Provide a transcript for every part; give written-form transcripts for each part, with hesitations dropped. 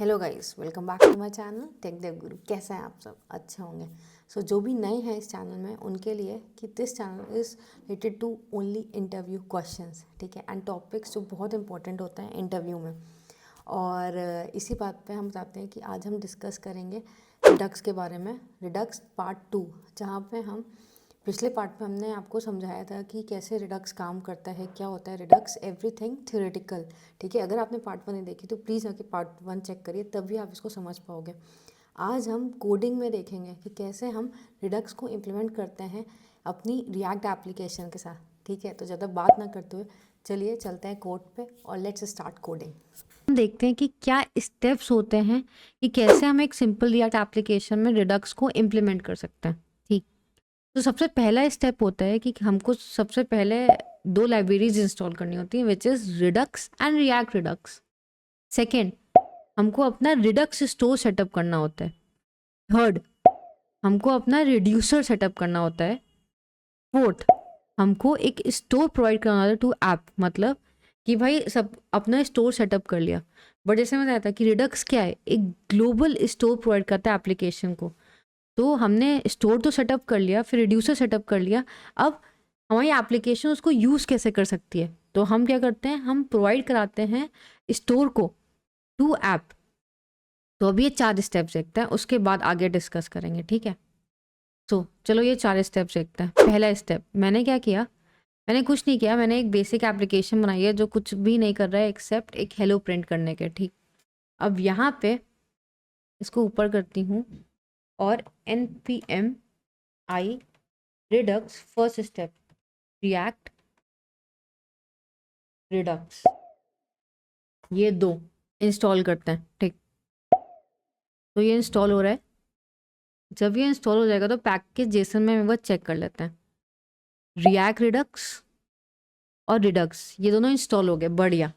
Hello guys, welcome back to my channel tech Dev Guru. कैसे हैं आप सब? अच्छे होंगे। जो भी नए हैं इस चैनल में उनके लिए कि this channel is related to only interview questions, ठीक है, एंड टॉपिक्स जो बहुत इंपॉर्टेंट होते हैं इंटरव्यू में। और इसी बात पे हम बताते हैं कि आज हम डिस्कस करेंगे रिडक्स के बारे में, रिडक्स पार्ट 2, जहाँ पे हम पिछले पार्ट में हमने आपको समझाया था कि कैसे रिडक्स काम करता है, क्या होता है रिडक्स, एवरीथिंग थ्योरेटिकल। ठीक है, अगर आपने पार्ट 1 नहीं देखी तो प्लीज़ आके पार्ट 1 चेक करिए, तभी आप इसको समझ पाओगे। आज हम कोडिंग में देखेंगे कि कैसे हम रिडक्स को इम्प्लीमेंट करते हैं अपनी रिएक्ट एप्लीकेशन के साथ। ठीक है, तो ज़्यादा बात ना करते हुए चलिए चलते हैं कोड पे और लेट्स स्टार्ट कोडिंग। हम देखते हैं कि क्या स्टेप्स होते हैं कि कैसे हम एक सिंपल रिएक्ट एप्लीकेशन में रिडक्स को इम्प्लीमेंट कर सकते हैं। ठीक, तो सबसे पहला स्टेप होता है कि हमको सबसे पहले दो लाइब्रेरीज इंस्टॉल करनी होती हैं, which is Redux and react Redux. Second, हमको अपना रिडक्स स्टोर सेटअप करना होता है। थर्ड, हमको अपना रिड्यूसर सेटअप करना होता है। फोर्थ, हमको एक स्टोर प्रोवाइड करना होता है टू ऐप, मतलब कि भाई सब अपना स्टोर सेटअप कर लिया। बट जैसे मैं बताया था कि रिडक्स क्या है, एक ग्लोबल स्टोर प्रोवाइड करता है एप्लीकेशन को। तो हमने स्टोर तो सेटअप कर लिया, फिर रिड्यूसर सेटअप कर लिया। अब हमारी एप्लीकेशन उसको यूज़ कैसे कर सकती है, तो हम क्या करते हैं, हम प्रोवाइड कराते हैं स्टोर को टू ऐप। तो अभी ये 4 स्टेप्स देखते हैं, उसके बाद आगे डिस्कस करेंगे। ठीक है, तो चलो ये 4 स्टेप्स देखते हैं। पहला स्टेप मैंने क्या किया, मैंने कुछ नहीं किया, मैंने एक बेसिक एप्लीकेशन बनाई है जो कुछ भी नहीं कर रहा है एक्सेप्ट एक हेलो प्रिंट करने के। ठीक, अब यहाँ पे इसको ऊपर करती हूँ और npm i Redux first step react Redux, ये दो इंस्टॉल करते हैं। ठीक, तो ये इंस्टॉल हो रहा है। जब ये इंस्टॉल हो जाएगा तो पैकेज जेसन में एक बार चेक कर लेते हैं। रिएक्ट रिडक्स और रिडक्स ये दोनों इंस्टॉल हो गए, बढ़िया।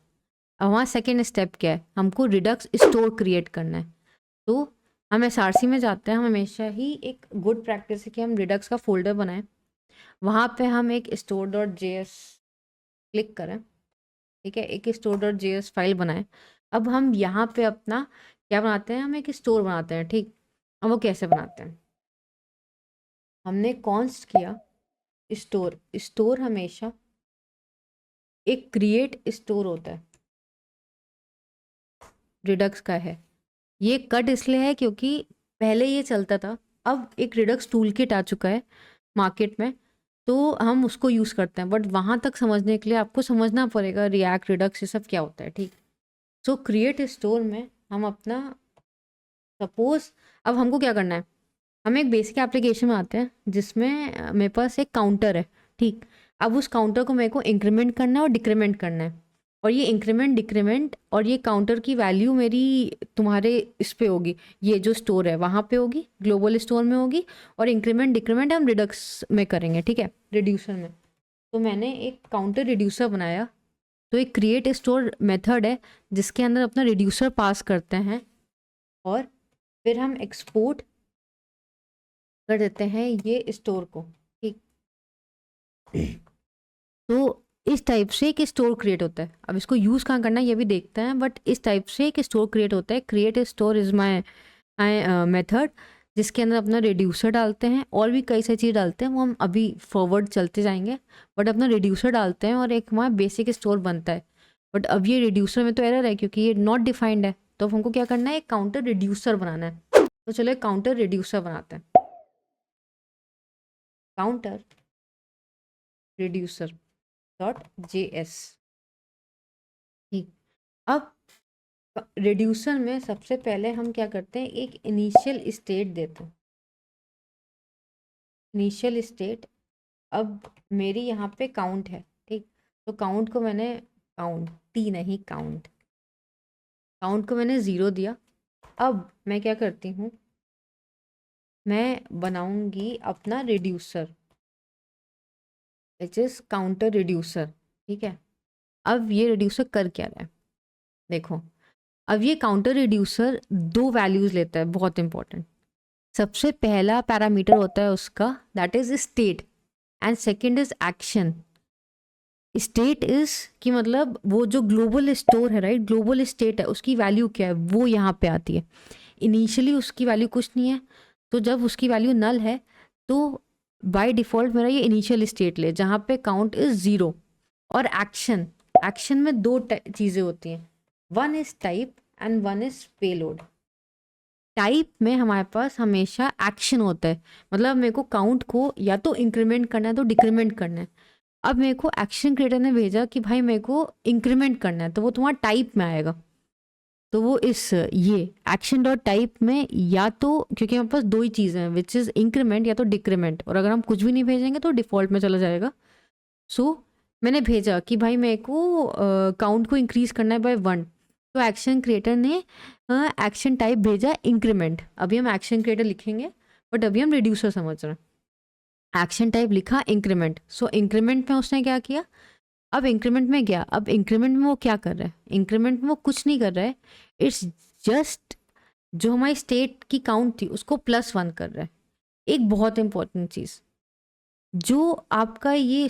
अब हमारा सेकेंड स्टेप क्या है, हमको रिडक्स स्टोर क्रिएट करना है। तो हम एसआरसी में जाते हैं, हम हमेशा ही एक गुड प्रैक्टिस है कि हम रिडक्स का फोल्डर बनाएं, वहाँ पे हम एक स्टोर डॉट जेएस क्लिक करें। ठीक है, एक स्टोर डॉट जेएस फाइल बनाएं। अब हम यहाँ पे अपना क्या बनाते हैं, हम एक स्टोर बनाते हैं। ठीक, अब वो कैसे बनाते हैं, हमने कॉन्स्ट किया स्टोर। स्टोर हमेशा एक क्रिएट स्टोर होता है, रिडक्स का है। ये कट इसलिए है क्योंकि पहले ये चलता था, अब एक रिडक्स टूल किट आ चुका है मार्केट में, तो हम उसको यूज़ करते हैं। बट वहाँ तक समझने के लिए आपको समझना पड़ेगा रिएक्ट रिडक्स ये सब क्या होता है। ठीक, सो क्रिएट स्टोर में हम अपना सपोज, अब हमको क्या करना है, हम एक बेसिक एप्लीकेशन में आते हैं जिसमें मेरे पास एक काउंटर है। ठीक, अब उस काउंटर को मेरे को इंक्रीमेंट करना है और डिक्रीमेंट करना है, और ये इंक्रीमेंट डिक्रीमेंट और ये काउंटर की वैल्यू मेरी तुम्हारे इस पे होगी, ये जो स्टोर है वहाँ पे होगी, ग्लोबल स्टोर में होगी। और इंक्रीमेंट डिक्रीमेंट हम रिडक्स में करेंगे, ठीक है, रिड्यूसर में। तो मैंने एक काउंटर रिड्यूसर बनाया। तो एक क्रिएट स्टोर मेथड है जिसके अंदर अपना रिड्यूसर पास करते हैं और फिर हम एक्सपोर्ट कर देते हैं ये स्टोर को। ठीक, तो इस टाइप से एक स्टोर क्रिएट होता है। अब इसको यूज़ कहाँ करना है ये भी देखते हैं, बट इस टाइप से एक स्टोर क्रिएट होता है। Create store is my method, जिसके अंदर अपना रिड्यूसर डालते हैं और भी कई सारी चीज़ डालते हैं, वो हम अभी फॉरवर्ड चलते जाएंगे। बट अपना रिड्यूसर डालते हैं और एक हमारा बेसिक स्टोर बनता है। बट अब ये रिड्यूसर में तो एरर है क्योंकि ये नॉट डिफाइंड है, तो अब हमको क्या करना है, एक काउंटर रिड्यूसर बनाना है। तो चलो एक काउंटर रिड्यूसर बनाते हैं, काउंटर रिड्यूसर डॉट जेएस। ठीक, अब रिड्यूसर में सबसे पहले हम क्या करते हैं, एक इनिशियल स्टेट देते हैं। इनिशियल स्टेट, अब मेरी यहाँ पे काउंट है। ठीक, तो काउंट को मैंने, काउंट टी नहीं काउंट, काउंट को मैंने 0 दिया। अब मैं क्या करती हूँ, मैं बनाऊंगी अपना reducer which is counter reducer. ठीक है, अब ये रिड्यूसर कर क्या रहा है देखो। अब ये काउंटर रिड्यूसर दो वैल्यूज लेता है, बहुत इंपॉर्टेंट। सबसे पहला पैरामीटर होता है उसका, that is state, and second is action. State is कि मतलब वो जो ग्लोबल स्टोर है, राइट, ग्लोबल स्टेट है, उसकी वैल्यू क्या है वो यहाँ पे आती है। इनिशियली उसकी वैल्यू कुछ नहीं है, तो जब उसकी वैल्यू नल है तो बाय डिफ़ॉल्ट मेरा ये इनिशियल स्टेट ले जहाँ पे काउंट इज ज़ीरो। और एक्शन, एक्शन में दो चीज़ें होती हैं, one is type and one is payload. Type में हमारे पास हमेशा एक्शन होता है, मतलब मेरे को काउंट को या तो इंक्रीमेंट करना है तो डिक्रीमेंट करना है। अब मेरे को एक्शन क्रिएटर ने भेजा कि भाई मेरे को इंक्रीमेंट करना है, तो वो तुम्हारा टाइप में आएगा। तो वो इस ये एक्शन डॉट टाइप में या तो, क्योंकि हमारे पास दो ही चीज़ें हैं विच इज़ इंक्रीमेंट या तो डिक्रीमेंट, और अगर हम कुछ भी नहीं भेजेंगे तो डिफ़ॉल्ट में चला जाएगा। सो मैंने भेजा कि भाई मेरे को काउंट को इंक्रीज करना है बाय 1, तो एक्शन क्रिएटर ने एक्शन टाइप भेजा इंक्रीमेंट। अभी हम एक्शन क्रिएटर लिखेंगे बट अभी हम रिड्यूसर समझ रहे हैं। एक्शन टाइप लिखा इंक्रीमेंट, सो इंक्रीमेंट में उसने क्या किया, अब इंक्रीमेंट में गया, अब इंक्रीमेंट में वो क्या कर रहा है, इंक्रीमेंट में वो कुछ नहीं कर रहा है, इट्स जस्ट जो हमारी स्टेट की काउंट थी उसको +1 कर रहा है। एक बहुत इंपॉर्टेंट चीज़, जो आपका ये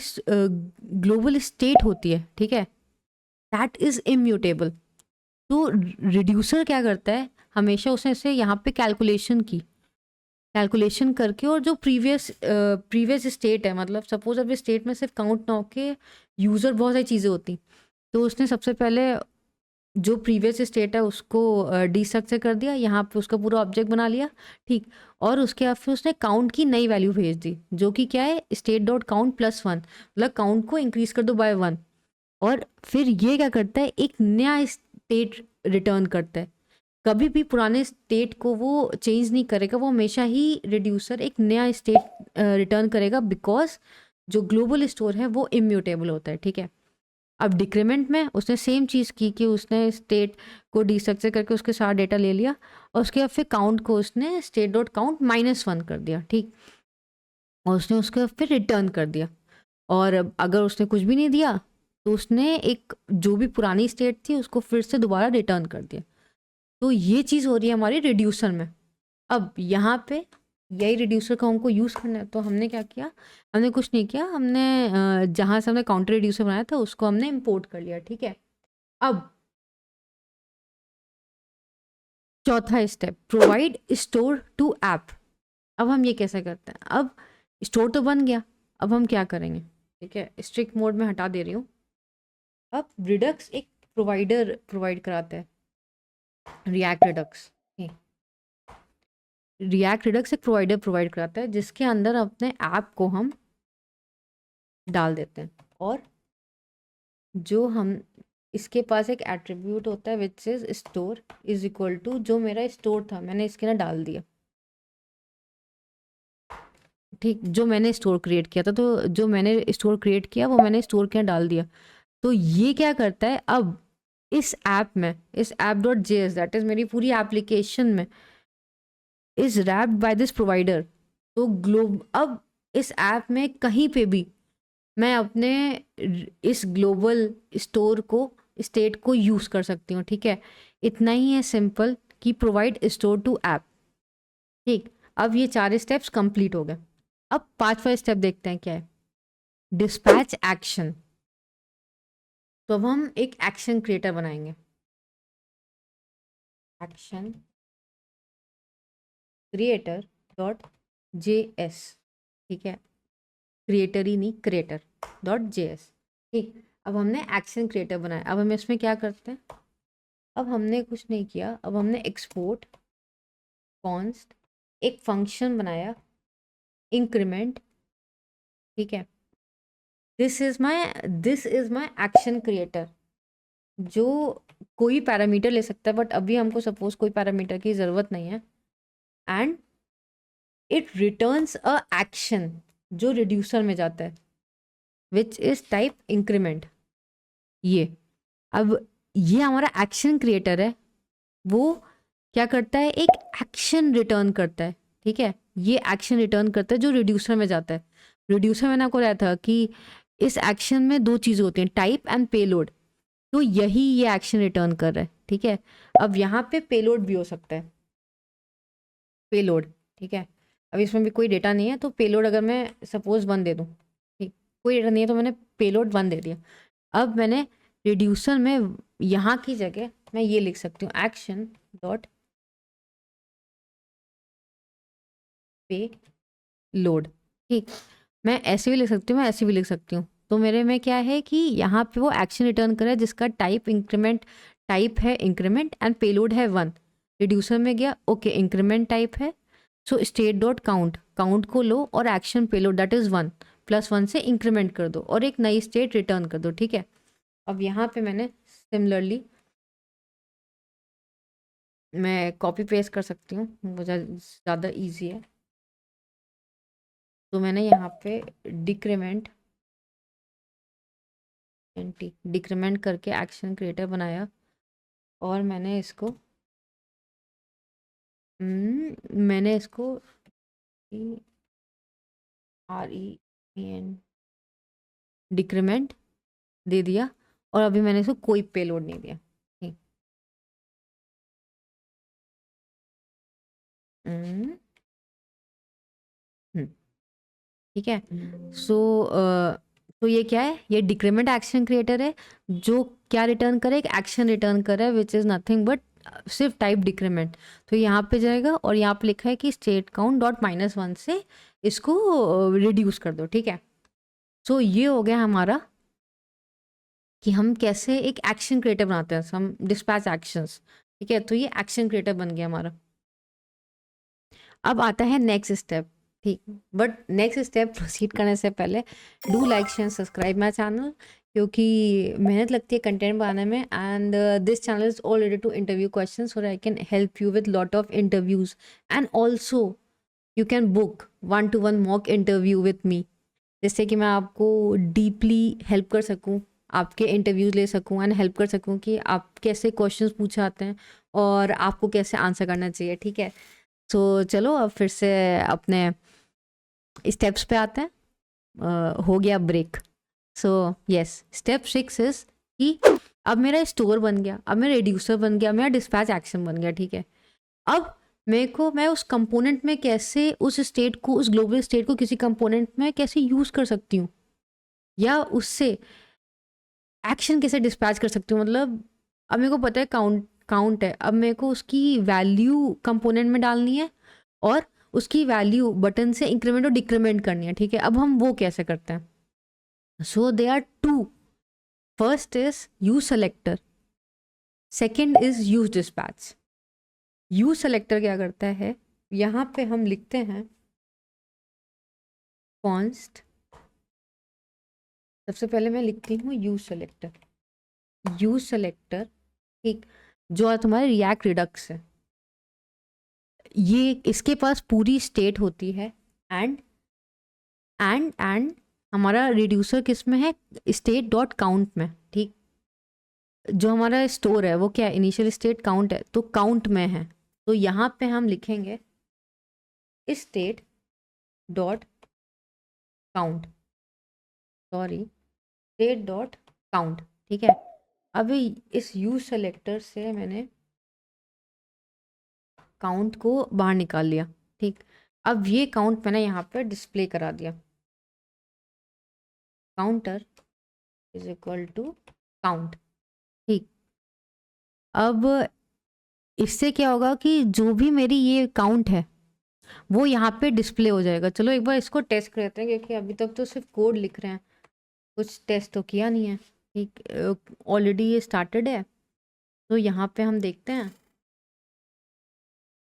ग्लोबल स्टेट होती है, ठीक है, दैट इज़ इम्यूटेबल। तो रिड्यूसर क्या करता है, हमेशा उसने इसे यहाँ पे कैलकुलेशन करके, और जो प्रीवियस स्टेट है, मतलब सपोज अभी स्टेट में सिर्फ काउंट ना होके यूज़र बहुत सारी चीज़ें होती, तो उसने सबसे पहले जो प्रीवियस स्टेट है उसको डिस्ट्रक्चर कर दिया, यहाँ पे उसका पूरा ऑब्जेक्ट बना लिया, ठीक। और उसके बाद फिर उसने काउंट की नई वैल्यू भेज दी जो कि क्या है, स्टेट डॉट काउंट +1, मतलब काउंट को इंक्रीज कर दो बाय 1। और फिर ये क्या करता है, एक नया स्टेट रिटर्न करता है। कभी भी पुराने स्टेट को वो चेंज नहीं करेगा, वो हमेशा ही रिड्यूसर एक नया स्टेट रिटर्न करेगा, बिकॉज जो ग्लोबल स्टोर है वो इम्यूटेबल होता है, ठीक है। अब डिक्रीमेंट में उसने सेम चीज़ की कि उसने स्टेट को डिस्ट्रक्चर करके उसके साथ डेटा ले लिया, और उसके बाद फिर काउंट को उसने स्टेट डॉट काउंट -1 कर दिया, ठीक। और उसने उसके बाद फिर रिटर्न कर दिया। और अगर उसने कुछ भी नहीं दिया तो उसने एक जो भी पुरानी स्टेट थी उसको फिर से दोबारा रिटर्न कर दिया। तो ये चीज़ हो रही है हमारी रिड्यूसर में। अब यहाँ पे यही रिड्यूसर का हमको यूज़ करना है, तो हमने क्या किया, हमने कुछ नहीं किया, हमने जहाँ से हमने काउंटर रिड्यूसर बनाया था उसको हमने इंपोर्ट कर लिया, ठीक है। अब चौथा step, provide store to app. अब हम ये कैसे करते हैं, अब स्टोर तो बन गया, अब हम क्या करेंगे, ठीक है, स्ट्रिक्ट मोड में हटा दे रही हूँ। अब रिडक्स एक प्रोवाइडर प्रोवाइड कराता है, रिएक्ट रिडक्स, रिएक्ट रिडक्स एक प्रोवाइडर प्रोवाइड कराता है जिसके अंदर अपने ऐप को हम डाल देते हैं। और जो हम इसके पास एक एट्रीब्यूट होता है which is store is equal to, जो मेरा स्टोर था मैंने इसके ना डाल दिया, ठीक, जो मैंने स्टोर क्रिएट किया था, तो जो मैंने स्टोर क्रिएट किया वो मैंने स्टोर के यहाँ डाल दिया। तो ये क्या करता है, अब इस ऐप में, इस app dot JS that is मेरी पूरी एप्लीकेशन में is wrapped by this provider. तो अब इस ऐप में कहीं पे भी मैं अपने इस ग्लोबल स्टोर को, स्टेट को यूज़ कर सकती हूँ, ठीक है। इतना ही है सिंपल कि प्रोवाइड स्टोर टू ऐप, ठीक। अब ये 4 स्टेप्स कंप्लीट हो गए। अब 5वां स्टेप देखते हैं क्या है, डिस्पैच एक्शन। तो अब हम एक एक्शन क्रिएटर बनाएंगे, एक्शन क्रिएटर डॉट JS, ठीक है, क्रिएटर ही नहीं, क्रिएटर डॉट JS, ठीक। अब हमने एक्शन क्रिएटर बनाया, अब हम इसमें क्या करते हैं, अब हमने कुछ नहीं किया, अब हमने एक्सपोर्ट कॉन्स्ट एक फंक्शन बनाया इंक्रीमेंट, ठीक है। This is my action creator, जो कोई पैरामीटर ले सकता है, बट अभी हमको सपोज कोई पैरामीटर की ज़रूरत नहीं है। And it returns a action जो रिड्यूसर में जाता है विच इज टाइप इंक्रीमेंट। ये अब ये हमारा एक्शन क्रिएटर है, वो क्या करता है, एक एक्शन रिटर्न करता है, ठीक है। ये एक्शन रिटर्न करता है जो रिड्यूसर में जाता है। रिड्यूसर मैंने आपको बताया था कि इस एक्शन में दो चीज़ें होती हैं, टाइप एंड पेलोड, तो यही ये एक्शन रिटर्न कर रहा है, ठीक है। अब यहाँ पे पेलोड भी हो सकता है, पेलोड, ठीक है। अब इसमें भी कोई डेटा नहीं है, तो पेलोड अगर मैं सपोज 1 दे दूँ, ठीक, कोई डेटा नहीं है तो मैंने पेलोड 1 दे दिया। अब मैंने रिड्यूसर में यहाँ की जगह मैं ये लिख सकती हूँ एक्शन डॉट पे लोड। ठीक, मैं ऐसे भी लिख सकती हूँ, मैं ऐसे भी लिख सकती हूँ। तो मेरे में क्या है कि यहाँ पे वो एक्शन रिटर्न करे जिसका टाइप इंक्रीमेंट टाइप है इंक्रीमेंट एंड पेलोड है 1। रिड्यूसर में गया, ओके इंक्रीमेंट टाइप है, सो स्टेट डॉट काउंट, काउंट को लो और एक्शन पेलोड दैट इज़ 1 +1 से इंक्रीमेंट कर दो और एक नई स्टेट रिटर्न कर दो। ठीक है, अब यहाँ पे मैंने सिमिलरली मैं कॉपी पेस्ट कर सकती हूँ, मुझे ज़्यादा ईजी है। तो मैंने यहाँ पे डिक्रीमेंट डिक्रीमेंट करके एक्शन क्रिएटर बनाया और मैंने इसको REN डिक्रीमेंट दे दिया और अभी मैंने इसको कोई पेलोड नहीं दिया। ठीक, ठीक है। सो ये क्या है, ये डिक्रीमेंट एक्शन क्रिएटर है जो क्या रिटर्न करे, एक एक्शन रिटर्न करे विच इज़ नथिंग बट सिर्फ टाइप डिक्रीमेंट। तो यहाँ पे जाएगा और यहाँ पे लिखा है कि स्टेट काउंट डॉट -1 से इसको रिड्यूस कर दो। ठीक है, सो ये हो गया हमारा कि हम कैसे एक एक्शन क्रिएटर बनाते हैं, हम डिस्पैच एक्शंस। ठीक है, तो ये एक्शन क्रिएटर बन गया हमारा। अब आता है नेक्स्ट स्टेप। ठीक, बट नेक्स्ट स्टेप प्रोसीड करने से पहले do like share subscribe my channel, क्योंकि मेहनत लगती है कंटेंट बनाने में and this channel is all related to interview question so I can help you with lot of interviews and also you can book 1-to-1 mock interview with me, जिससे कि मैं आपको डीपली हेल्प कर सकूँ, आपके interviews ले सकूँ and help कर सकूँ कि आप कैसे क्वेश्चंस पूछे आते हैं और आपको कैसे आंसर करना चाहिए। ठीक है, तो चलो अब फिर से अपने स्टेप्स पे आते हैं। हो गया break. So yes, step 6 is कि अब मेरा स्टोर बन गया, अब मेरा रिड्यूसर बन गया, मेरा डिस्पैच एक्शन बन गया। ठीक है, अब मैं उस कंपोनेंट में कैसे उस स्टेट को, उस ग्लोबल स्टेट को किसी कंपोनेंट में कैसे यूज कर सकती हूँ या उससे एक्शन कैसे डिस्पैच कर सकती हूँ। मतलब अब मेरे को पता है काउंट है, अब मेरे को उसकी वैल्यू कंपोनेंट में डालनी है और उसकी वैल्यू बटन से इंक्रीमेंट और डिक्रीमेंट करनी है। ठीक है, अब हम वो कैसे करते हैं। So they are 2, first is use selector, second is use dispatch. Use selector क्या करता है, यहाँ पे हम लिखते हैं कॉन्स्ट, सबसे पहले मैं लिखती हूँ यूज सेलेक्टर। यूज सेलेक्टर, ठीक, जो तुम्हारे रिएक्ट रिडक्स है, ये इसके पास पूरी स्टेट होती है एंड हमारा रिड्यूसर किस में है, स्टेट डॉट काउंट में। ठीक, जो हमारा स्टोर है वो क्या है, इनिशियल स्टेट काउंट है, तो काउंट में है। तो यहाँ पे हम लिखेंगे state dot count, sorry state dot count. ठीक है, अभी इस यूज सेलेक्टर से मैंने काउंट को बाहर निकाल लिया। ठीक, अब ये काउंट मैंने यहाँ पे डिस्प्ले करा दिया, counter is equal to count. ठीक, अब इससे क्या होगा कि जो भी मेरी ये काउंट है वो यहाँ पे डिस्प्ले हो जाएगा। चलो एक बार इसको टेस्ट करते हैं, क्योंकि अभी तक तो सिर्फ कोड लिख रहे हैं, कुछ टेस्ट तो किया नहीं है। ठीक, ऑलरेडी ये स्टार्टेड है, तो यहाँ पे हम देखते हैं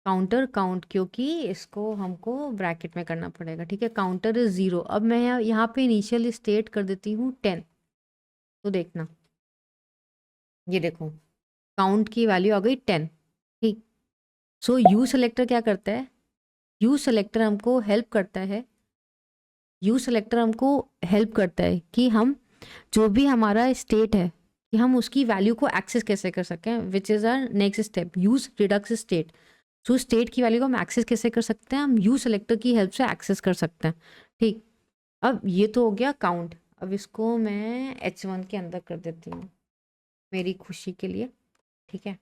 काउंटर काउंट, क्योंकि इसको हमको ब्रैकेट में करना पड़ेगा। ठीक है, काउंटर इज 0। अब मैं यहाँ पे इनिशियल स्टेट कर देती हूँ 10, तो देखना ये देखो काउंट की वैल्यू आ गई 10। ठीक, सो यू सेलेक्टर क्या करता है, यू सेलेक्टर हमको हेल्प करता है, यू सेलेक्टर हमको हेल्प करता है कि हम जो भी हमारा स्टेट है कि हम उसकी वैल्यू को एक्सेस कैसे कर सकें, which is our next step, use redux state. So state की वैल्यू को हम एक्सेस कैसे कर सकते हैं, हम यू सेलेक्टर की हेल्प से एक्सेस कर सकते हैं। ठीक, अब ये तो हो गया काउंट। अब इसको मैं H1 के अंदर कर देती हूँ मेरी खुशी के लिए। ठीक है,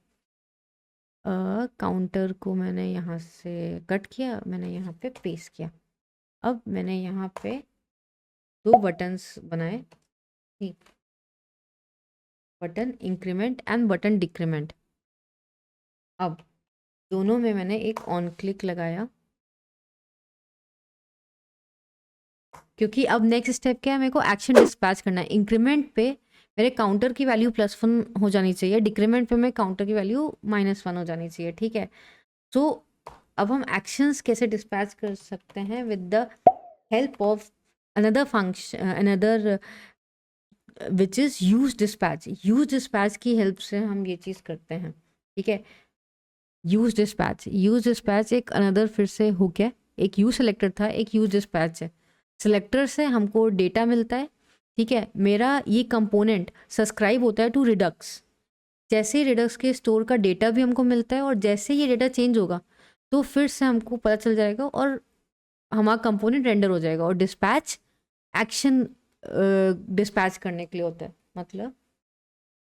काउंटर को मैंने यहाँ से कट किया, मैंने यहाँ पे पेस्ट किया। अब मैंने यहाँ पे दो बटन्स बनाए, ठीक, button increment and button decrement. अब दोनों में मैंने एक ऑन क्लिक लगाया, क्योंकि अब नेक्स्ट स्टेप क्या है, मेरे को एक्शन डिस्पैच करना है। इंक्रीमेंट पे मेरे काउंटर की वैल्यू +1 हो जानी चाहिए, डिक्रीमेंट पे मेरे काउंटर की वैल्यू -1 हो जानी चाहिए, ठीक है। तो अब हम एक्शंस कैसे डिस्पैच कर सकते हैं, with the help of another function, another which is use dispatch. Use dispatch की हेल्प से हम ये चीज़ करते हैं, ठीक है। यूज डिस्पैच एक अनदर फिर से हो गया, एक यूज सेलेक्टर था, एक यूज डिस्पैच है। सेलेक्टर से हमको डेटा मिलता है, ठीक है। मेरा ये कंपोनेंट सब्सक्राइब होता है टू रिडक्स। जैसे ही रिडक्स के स्टोर का डेटा भी हमको मिलता है, और जैसे ये डेटा चेंज होगा तो फिर से हमको पता चल जाएगा और हमारा कंपोनेंट रेंडर हो जाएगा। और डिस्पैच एक्शन डिस्पैच करने के लिए होता है। मतलब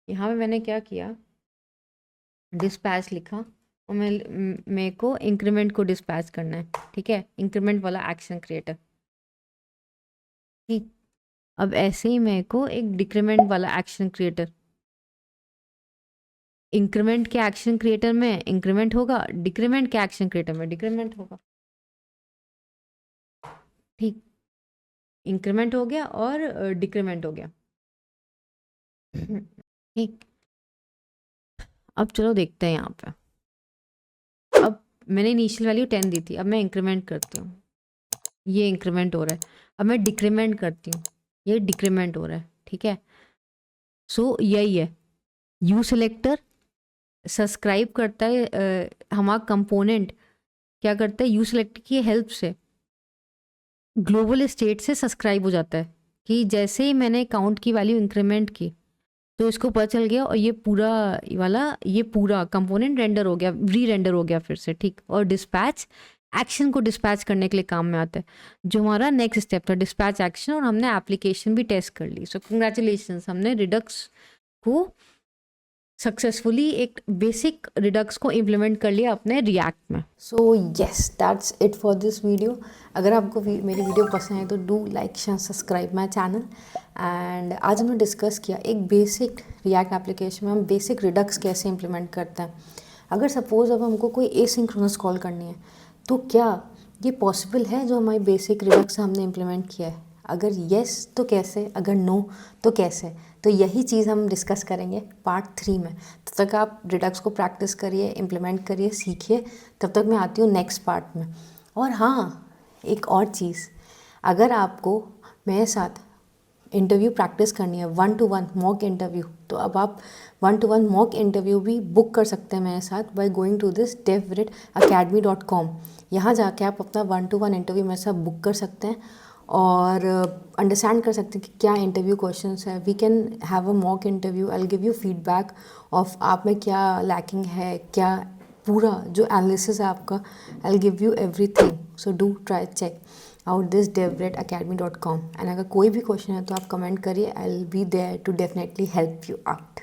यहाँ पे मैंने क्या किया, डिस्पैच लिखा, और मेरे को इंक्रीमेंट को डिस्पैच करना है, ठीक है। इंक्रीमेंट वाला एक्शन क्रिएटर, ठीक। अब ऐसे ही मेरे को एक डिक्रीमेंट वाला एक्शन क्रिएटर, इंक्रीमेंट के एक्शन क्रिएटर में इंक्रीमेंट होगा, डिक्रीमेंट के एक्शन क्रिएटर में डिक्रीमेंट होगा, ठीक। इंक्रीमेंट हो गया और डिक्रीमेंट हो गया, ठीक। अब चलो देखते हैं यहाँ पे। अब मैंने इनिशियल वैल्यू 10 दी थी, अब मैं इंक्रीमेंट करती हूँ, ये इंक्रीमेंट हो रहा है। अब मैं डिक्रीमेंट करती हूँ, ये डिक्रीमेंट हो रहा है, ठीक है। सो यही है, यू सेलेक्टर सब्सक्राइब करता है, हमारा कंपोनेंट क्या करता है, यू सेलेक्ट की हेल्प से ग्लोबल स्टेट से सब्सक्राइब हो जाता है, कि जैसे ही मैंने काउंट की वैल्यू इंक्रीमेंट की तो इसको पता चल गया, और ये पूरा कंपोनेंट रेंडर हो गया, री रेंडर हो गया फिर से, ठीक। और डिस्पैच एक्शन को डिस्पैच करने के लिए काम में आता है, जो हमारा नेक्स्ट स्टेप था, डिस्पैच एक्शन। और हमने एप्लीकेशन भी टेस्ट कर ली। सो कंग्रेचुलेशंस, हमने रिडक्स को सक्सेसफुली, एक बेसिक रिडक्स को इम्प्लीमेंट कर लिया अपने रिएक्ट में। So yes, that's it for this video. अगर आपको मेरी वीडियो पसंद है तो do like share subscribe my channel. And आज हमने डिस्कस किया एक बेसिक रिएक्ट एप्लीकेशन में हम बेसिक रिडक्स कैसे इम्प्लीमेंट करते हैं। अगर सपोज़ अब हमको कोई एसिंक्रोनस कॉल करनी है तो क्या ये पॉसिबल है जो हमारी बेसिक रिडक्स हमने इम्प्लीमेंट किया है? अगर येस तो कैसे, अगर नो तो कैसे? तो यही चीज़ हम डिस्कस करेंगे पार्ट 3 में। तब तक आप रिडक्स को प्रैक्टिस करिए, इम्प्लीमेंट करिए, सीखिए। तब तक मैं आती हूँ नेक्स्ट पार्ट में। और हाँ, एक और चीज़, अगर आपको मेरे साथ इंटरव्यू प्रैक्टिस करनी है, 1-to-1 मॉक इंटरव्यू, तो अब आप 1-to-1 मॉक इंटरव्यू भी बुक कर सकते हैं मेरे साथ by going to this devritacademy.com। यहाँ जाके आप अपना 1-to-1 इंटरव्यू मेरे साथ बुक कर सकते हैं और अंडरस्टैंड कर सकते हैं कि क्या इंटरव्यू क्वेश्चंस है। We can have a mock interview, I will give you feedback of आप में क्या लैकिंग है, क्या पूरा जो एनालिसिस है आपका, I will give you everything. So do try check out this devritacademy.com। And अगर कोई भी क्वेश्चन है तो आप कमेंट करिए, I will be there to definitely help you out.